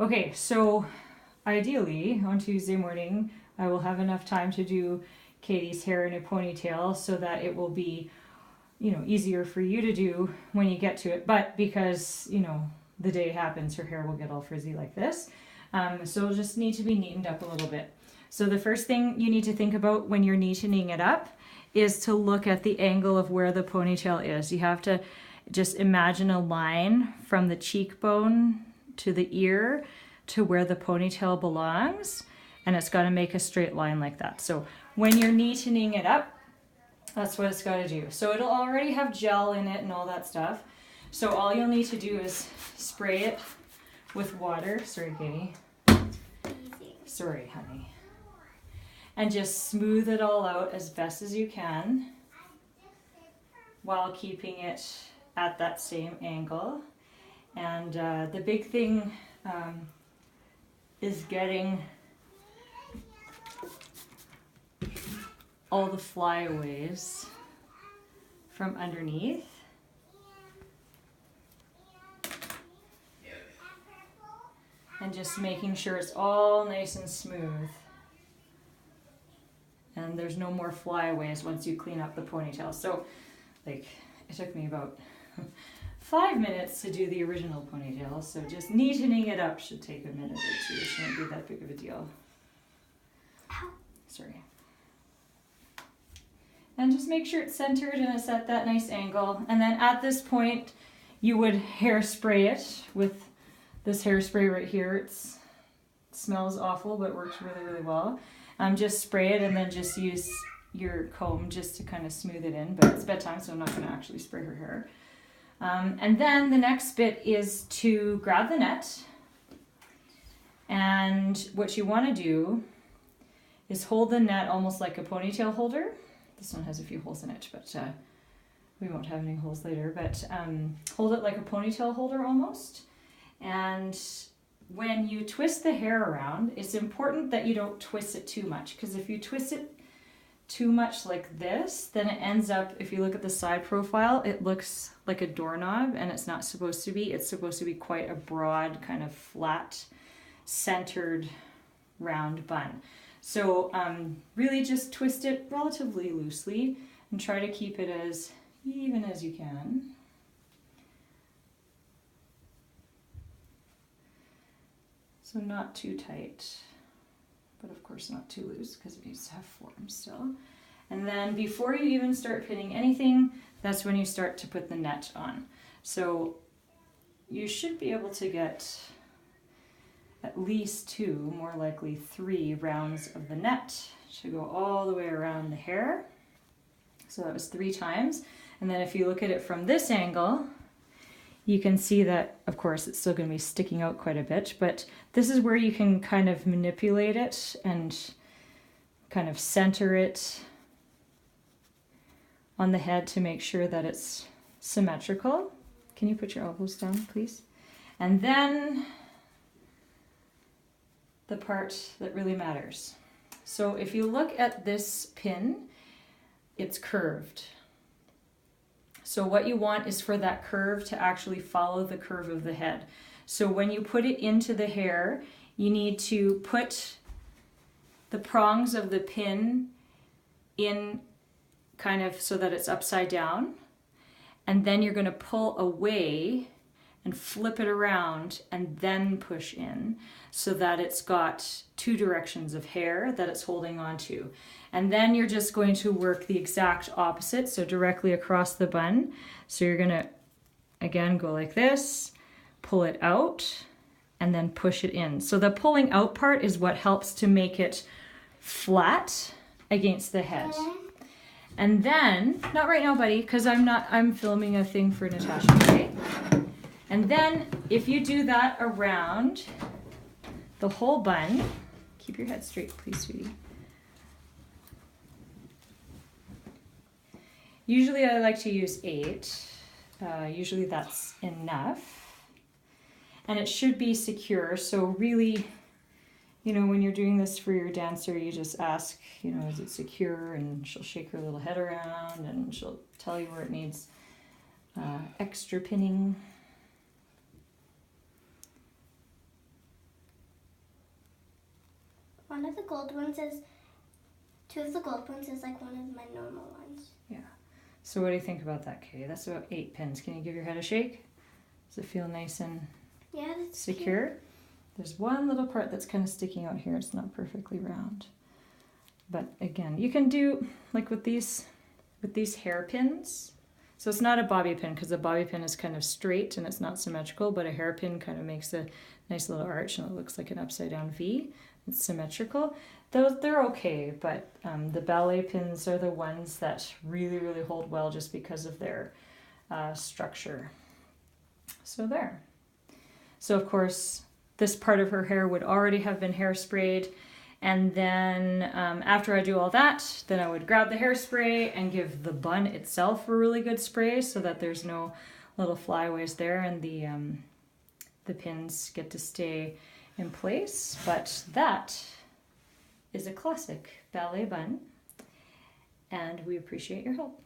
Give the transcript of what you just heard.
Okay, so ideally on Tuesday morning, I will have enough time to do Katie's hair in a ponytail so that it will be, easier for you to do when you get to it. But because, the day happens, her hair will get all frizzy like this. So it'll just need to be neatened up a little bit. So the first thing you need to think about when you're neatening it up is to look at the angle of where the ponytail is. You have to just imagine a line from the cheekbone to the ear to where the ponytail belongs, and it's got to make a straight line like that. So when you're neatening it up, that's what it's got to do. So it'll already have gel in it and all that stuff. So all you'll need to do is spray it with water. Sorry, Katie. Sorry, honey. And just smooth it all out as best as you can while keeping it at that same angle. And the big thing is getting all the flyaways from underneath. And just making sure it's all nice and smooth. And there's no more flyaways once you clean up the ponytail. So, it took me about 5 minutes to do the original ponytail. So just neatening it up should take a minute or two. It shouldn't be that big of a deal. Ow. Sorry. And just make sure it's centered and it's at that nice angle. And then at this point, you would hairspray it with this hairspray right here. It smells awful, but works really, really well. Just spray it and then just use your comb just to kind of smooth it in. But it's bedtime, so I'm not going to actually spray her hair. And then the next bit is to grab the net. And what you want to do is hold the net almost like a ponytail holder. This one has a few holes in it, but we won't have any holes later. But hold it like a ponytail holder almost. And when you twist the hair around, it's important that you don't twist it too much, because if you twist it too much like this, then it ends up, if you look at the side profile, it looks like a doorknob, and it's not supposed to be. It's supposed to be quite a broad, kind of flat, centered, round bun. So really just twist it relatively loosely and try to keep it as even as you can. So not too tight, but of course not too loose because it needs to have form still. And then before you even start pinning anything, that's when you start to put the net on. So you should be able to get at least 2, more likely 3 rounds of the net to go all the way around the hair. So that was 3 times. And then if you look at it from this angle, you can see that, of course, it's still going to be sticking out quite a bit, but this is where you can kind of manipulate it and kind of center it on the head to make sure that it's symmetrical. Can you put your elbows down, please? And then the part that really matters. So if you look at this pin, it's curved. So what you want is for that curve to actually follow the curve of the head. So when you put it into the hair, you need to put the prongs of the pin in kind of so that it's upside down. And then you're going to pull away and flip it around and then push in so that it's got 2 directions of hair that it's holding onto. And then you're just going to work the exact opposite, so directly across the bun. So you're going to, again, go like this, pull it out, and then push it in. So the pulling out part is what helps to make it flat against the head. And then, not right now, buddy, because I'm filming a thing for Natasha, okay? And then if you do that around the whole bun, keep your head straight, please, sweetie. Usually I like to use 8. Usually that's enough. And it should be secure. So really, when you're doing this for your dancer, you just ask, is it secure? And she'll shake her little head around and she'll tell you where it needs extra pinning. one of the gold ones is, two of the gold ones is like one of my normal ones. Yeah. So what do you think about that, Kay? That's about 8 pins. Can you give your head a shake? Does it feel nice and Yeah, that's secure? Cute. There's one little part that's kind of sticking out here. It's not perfectly round. But again, you can do like with these hairpins. So it's not a bobby pin because the bobby pin is kind of straight and it's not symmetrical, but a hairpin kind of makes a nice little arch and it looks like an upside down V. It's symmetrical. They're okay, but the ballet pins are the ones that really, really hold well just because of their structure. So there. So of course, this part of her hair would already have been hairsprayed. And then after I do all that, then I would grab the hairspray and give the bun itself a really good spray so that there's no little flyaways there and the pins get to stay in place. But that is a classic ballet bun, and we appreciate your help.